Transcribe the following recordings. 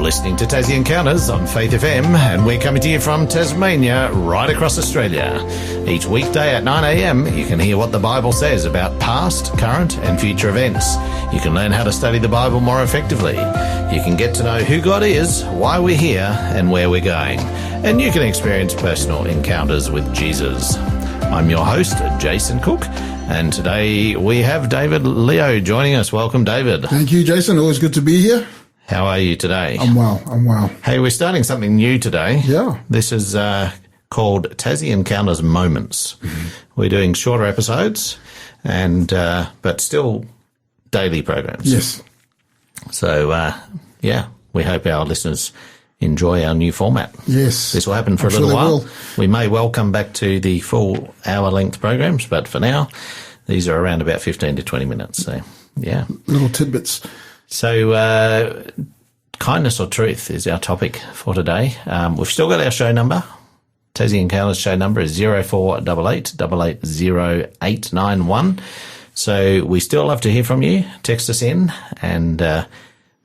You're listening to Tassie Encounters on Faith FM, and we're coming to you from Tasmania, right across Australia. Each weekday at 9 a.m, you can hear what the Bible says about past, current and future events. You can learn how to study the Bible more effectively. You can get to know who God is, why we're here and where we're going. And you can experience personal encounters with Jesus. I'm your host, Jason Cook, and today we have David Leo joining us. Welcome, David. Thank you, Jason. Always good to be here. How are you today? I'm well. Hey, we're starting something new today. Yeah. This is called Tassie Encounters Moments. Mm-hmm. We're doing shorter episodes, and but still daily programs. Yes. So, we hope our listeners enjoy our new format. Yes. This will happen for a little while. We may well come back to the full hour-length programs, but for now, these are around about 15 to 20 minutes. So, yeah. Little tidbits. So, kindness or truth is our topic for today. We've still got our show number. Tassie Encounters show number is 0488 880891. So we still love to hear from you. Text us in and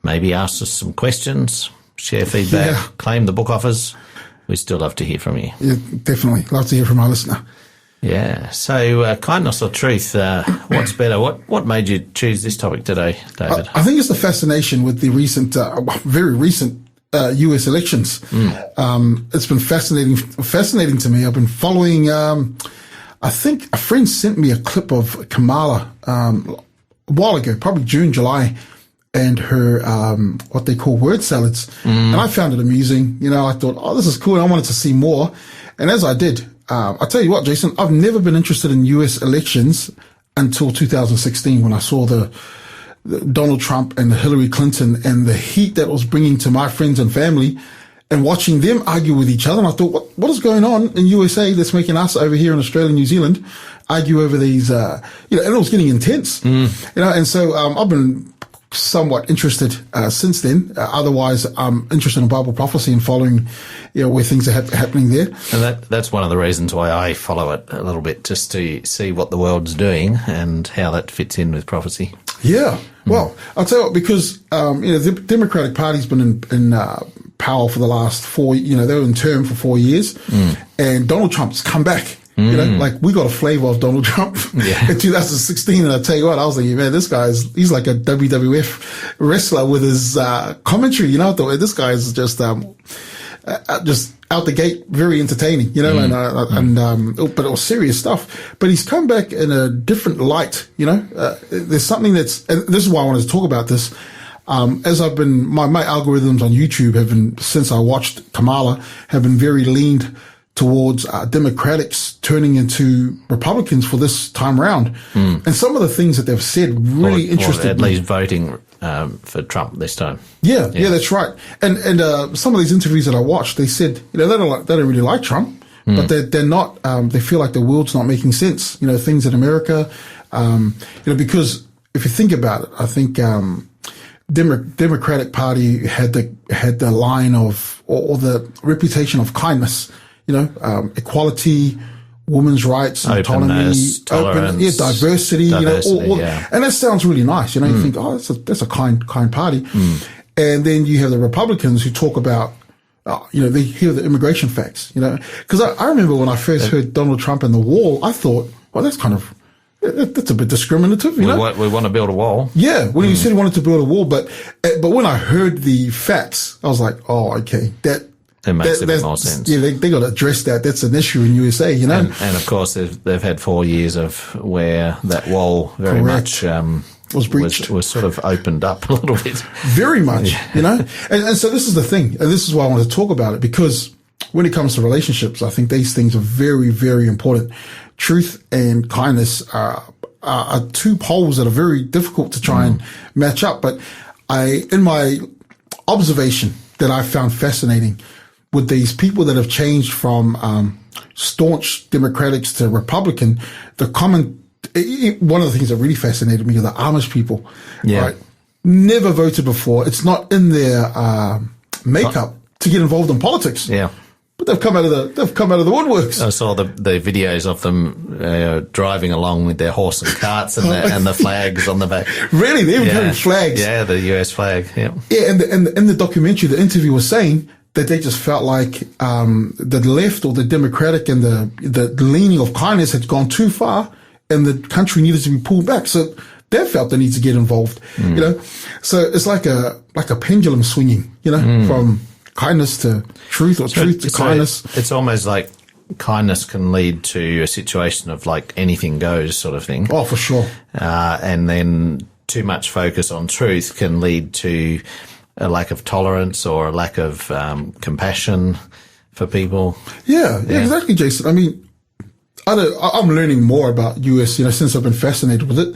maybe ask us some questions, share feedback, claim the book offers. We still love to hear from you. Yeah, definitely. Love to hear from our listener. Yeah. So kindness or truth, what's better? What made you choose this topic today, David? I think it's the fascination with the recent, very recent US elections. It's been fascinating to me. I've been following, I think a friend sent me a clip of Kamala a while ago, probably June, July, and her, what they call word salads. And I found it amusing. You know, I thought, oh, this is cool. And I wanted to see more. And as I did, I'll tell you what, Jason, I've never been interested in US elections until 2016 when I saw the Donald Trump and the Hillary Clinton and the heat that was bringing to my friends and family and watching them argue with each other. And I thought, what is going on in USA that's making us over here in Australia and New Zealand argue over these, and it was getting intense, and so, I've been somewhat interested, since then. Otherwise, I'm interested in Bible prophecy and following, where things are happening there. And that's one of the reasons why I follow it a little bit, just to see what the world's doing and how that fits in with prophecy. Yeah. Well, I'll tell you what, because, the Democratic Party's been in power for the last they were in term for 4 years, and Donald Trump's come back. We got a flavor of Donald Trump in 2016. And I tell you what, I was thinking, man, this he's like a WWF wrestler with his, commentary, I thought this guy is just out the gate, very entertaining, but it was serious stuff. But he's come back in a different light, there's something and this is why I wanted to talk about this. As I've been, my algorithms on YouTube have been, since I watched Kamala, have been very leaned towards Democrats turning into Republicans for this time around. And some of the things that they've said really interested me. At least voting for Trump this time. Yeah, that's right. And some of these interviews that I watched, they said, they don't really like Trump, but they're not, they feel like the world's not making sense. Things in America, because if you think about it, I think, Democratic Party had the line of, or the reputation of kindness, equality, women's rights, autonomy, tolerance, diversity, and that sounds really nice. You think, oh, that's a kind party. And then you have the Republicans who talk about, they hear the immigration facts, because I remember when I first heard Donald Trump and the wall, I thought, well, that's a bit discriminative, We want to build a wall. Yeah, when he said he wanted to build a wall, but when I heard the facts, I was like, oh, okay, it makes a bit more sense. Yeah, they got to address that. That's an issue in USA, And of course, they've had 4 years of where that wall very much was breached, was sort of opened up a little bit. Very much, And so this is the thing, and this is why I want to talk about it, because when it comes to relationships, I think these things are very, very important. Truth and kindness are two poles that are very difficult to try and match up. But in my observation that I found fascinating with these people that have changed from staunch Democrats to Republican, one of the things that really fascinated me are the Amish people. Yeah. Right? Never voted before. It's not in their makeup to get involved in politics. Yeah. But they've come out of the woodworks. I saw the videos of them driving along with their horse and carts and the flags on the back. Really, they even carrying flags. Yeah, the US flag. Yeah, yeah. And in the documentary, the interview was saying that they just felt like the left or the Democratic and the leaning of kindness had gone too far, and the country needed to be pulled back. So they felt the need to get involved. You know, so it's like a pendulum swinging. You know, from kindness to truth or truth to kindness. It's almost like kindness can lead to a situation of like anything goes sort of thing. Oh, for sure. And then too much focus on truth can lead to a lack of tolerance or a lack of compassion for people. Yeah, exactly, Jason. I mean, I'm learning more about US, since I've been fascinated with it.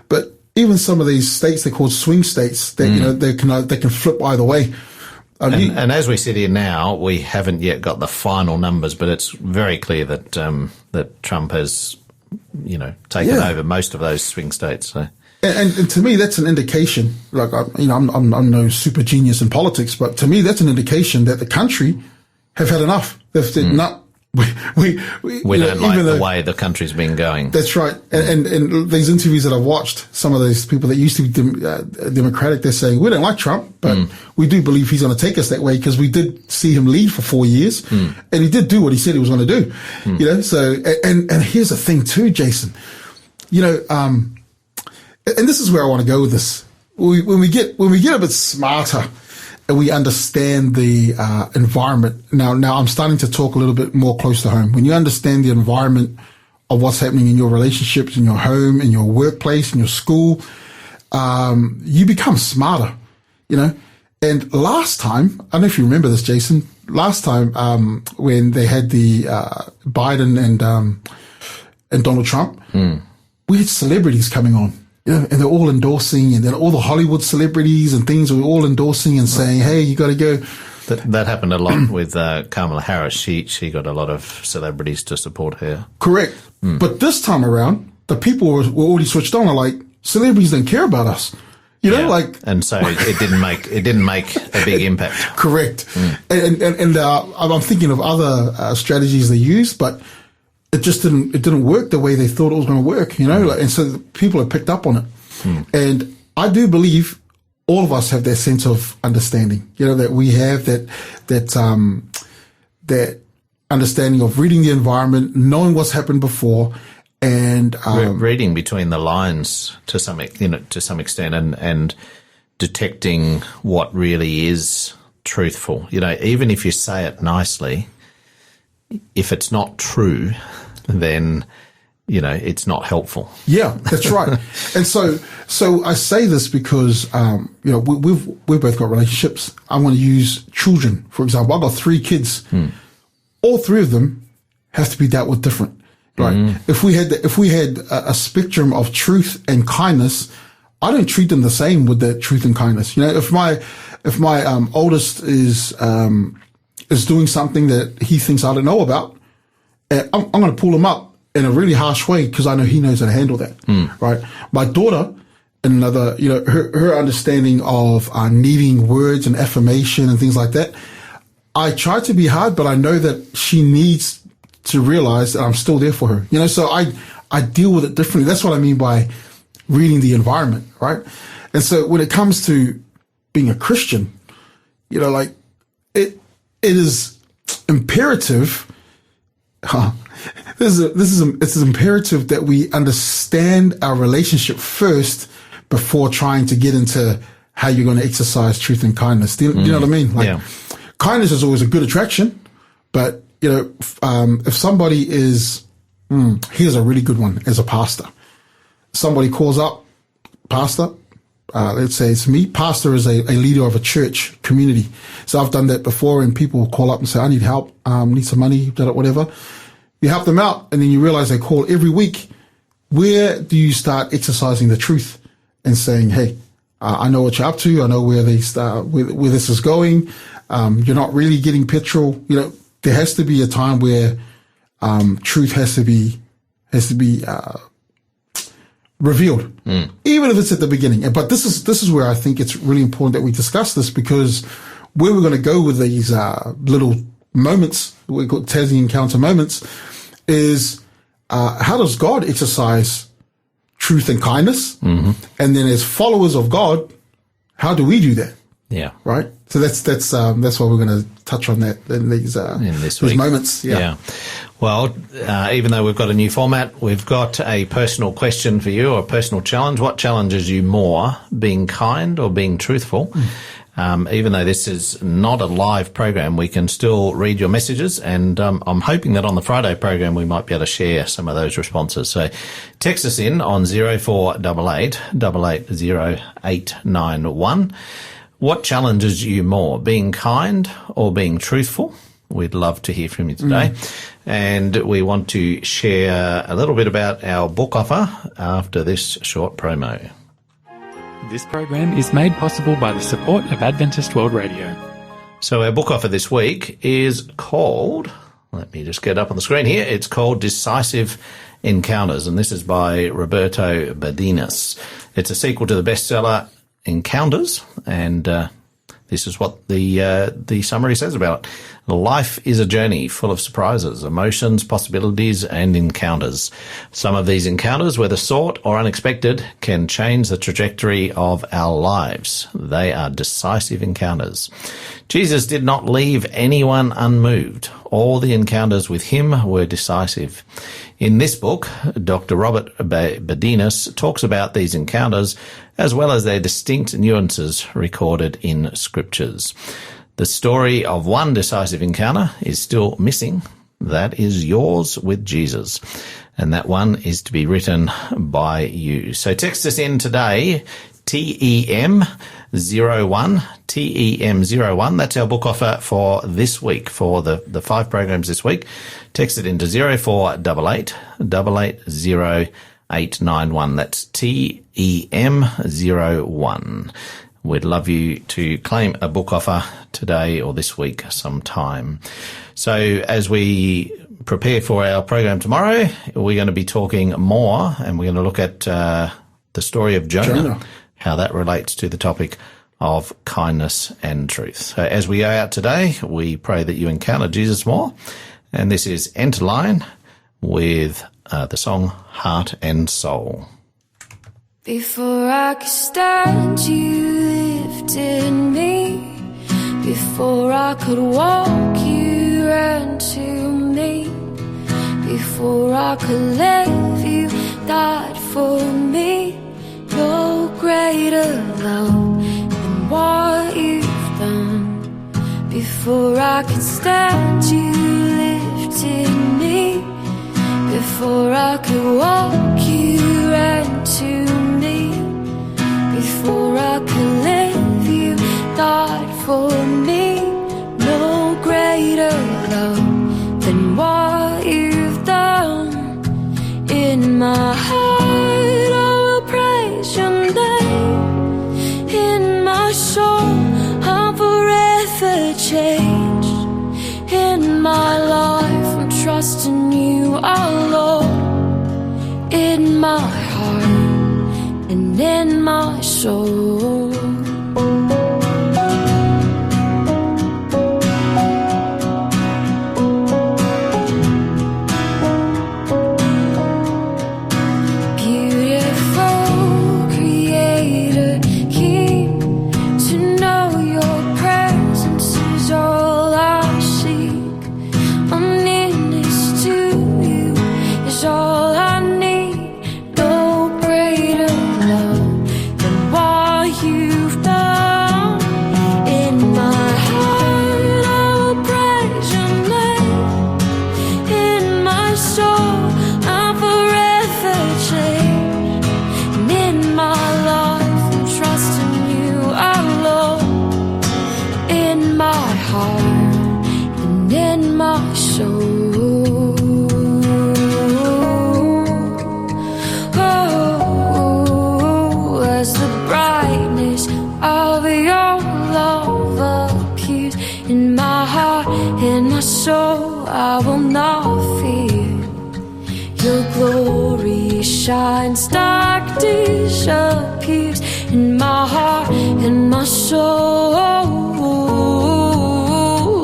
But even some of these states, they're called swing states. That they can flip either way. And as we sit here now, we haven't yet got the final numbers, but it's very clear that that Trump has, taken over most of those swing states. So. And to me, that's an indication. Like, I'm no super genius in politics, but to me, that's an indication that the country have had enough. They've said, no, we don't like the way the country's been going. That's right. And these interviews that I've watched, some of those people that used to be Democratic, they're saying, we don't like Trump, but we do believe he's going to take us that way because we did see him lead for 4 years and he did do what he said he was going to do. So, and here's the thing too, Jason, and this is where I want to go with this. When we get a bit smarter and we understand the environment. Now I'm starting to talk a little bit more close to home. When you understand the environment of what's happening in your relationships, in your home, in your workplace, in your school, you become smarter, And last time, I don't know if you remember this, Jason, last time when they had the Biden and Donald Trump, we had celebrities coming on. And they're all endorsing, and then all the Hollywood celebrities and things were all endorsing and saying, hey, you got to go. That happened a lot with Kamala Harris. She got a lot of celebrities to support her. Correct. But this time around, the people were already switched on. Are like, celebrities don't care about us. And so it didn't make a big impact. Correct. And I'm thinking of other strategies they used, but it just didn't work the way they thought it was going to work, and so people have picked up on it. And I do believe all of us have that sense of understanding, that we have that understanding of reading the environment, knowing what's happened before, and reading between the lines to some extent, and detecting what really is truthful. Even if you say it nicely, if it's not true, then, it's not helpful. Yeah, that's right. And so I say this because, we've both got relationships. I want to use children, for example. I've got 3 kids. All 3 of them have to be dealt with different, right? If we had a spectrum of truth and kindness, I don't treat them the same with that truth and kindness. If my oldest is doing something that he thinks I don't know about, I'm going to pull him up in a really harsh way because I know he knows how to handle that, right? My daughter, another, her understanding of needing words and affirmation and things like that, I try to be hard, but I know that she needs to realize that I'm still there for her, so I deal with it differently. That's what I mean by reading the environment, right? And so when it comes to being a Christian, it is imperative. It's imperative that we understand our relationship first before trying to get into how you're going to exercise truth and kindness. Do you know what I mean? Kindness is always a good attraction, but if somebody is, here's a really good one as a pastor. Somebody calls up, pastor. Let's say it's me. Pastor is a leader of a church community. So I've done that before, and people call up and say, I need help, need some money, whatever. You help them out, and then you realize they call every week. Where do you start exercising the truth and saying, hey, I know what you're up to. I know where where this is going. You're not really getting petrol. There has to be a time where truth has to be revealed, even if it's at the beginning. But this is where I think it's really important that we discuss this, because where we're going to go with these little moments, we call Tassie encounter moments, is how does God exercise truth and kindness? Mm-hmm. And then as followers of God, how do we do that? Yeah. Right. So that's what we're going to touch on that in these moments. Yeah. Well, even though we've got a new format, we've got a personal question for you, or a personal challenge. What challenges you more, being kind or being truthful? Even though this is not a live program, we can still read your messages, and I'm hoping that on the Friday program we might be able to share some of those responses. So text us in on 0488 880 891. What challenges you more, being kind or being truthful? We'd love to hear from you today. And we want to share a little bit about our book offer after this short promo. This program is made possible by the support of Adventist World Radio. So our book offer this week is called, let me just get up on the screen here, it's called Decisive Encounters, and this is by Roberto Badinas. It's a sequel to the bestseller Encounters, and this is what the summary says about it. Life is a journey full of surprises, emotions, possibilities, and encounters. Some of these encounters, whether sought or unexpected, can change the trajectory of our lives. They are decisive encounters. Jesus did not leave anyone unmoved. All the encounters with him were decisive. In this book, Dr. Robert Badinas talks about these encounters as well as their distinct nuances recorded in scriptures. The story of one decisive encounter is still missing. That is yours with Jesus. And that one is to be written by you. So text us in today, TEM01, TEM01. That's our book offer for this week, for the 5 programs this week. Text it into 0488 880 891. That's TEM01. We'd love you to claim a book offer today or this week sometime. So as we prepare for our program tomorrow, we're going to be talking more, and we're going to look at the story of Jonah, how that relates to the topic of kindness and truth. So as we go out today, we pray that you encounter Jesus more. And this is Enter Line with the song Heart and Soul. Before I could stand, you lifted me. Before I could walk, you ran to me. Before I could live, you died for me. No greater love than what you've done. Before I could stand, you lifted me. Before I could walk, you ran to me. Before I could live, you died for me. No greater love than what you've done. In my heart, I will praise your name. In my soul, I'm forever changed. In my life, I'm trusting you, our Lord. In my heart and in my soul. Shines, dark disappears in my heart and my soul.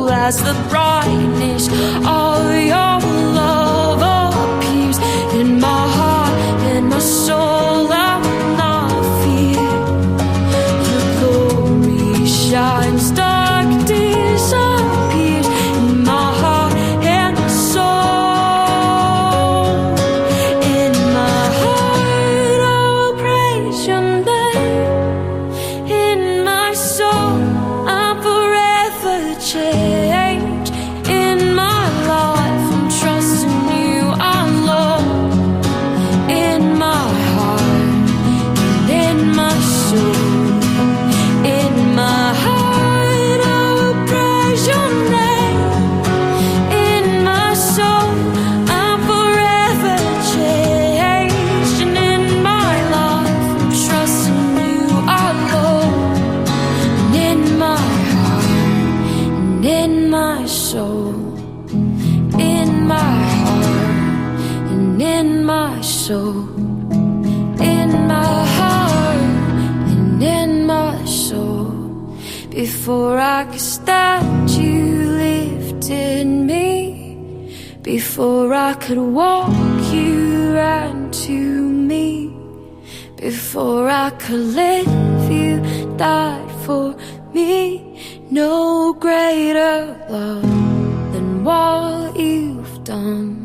I as the brightness of your love appears in my heart and my soul, I will not fear. Your glory shines, dark disappears in my heart and my soul. In my heart I will praise your name. In my soul I'm forever changed. In my life I'm trusting you alone. In my heart and in my soul. In my heart I will praise your name. In my soul I'm forever changed. And in my life I'm trusting you alone. And in my heart and in my soul. In my heart and in my soul. In my heart and in my soul. Before I could stand, you lifted me. Before I could walk, you ran to me. Before I could live, you died for me. No greater love than what you've done.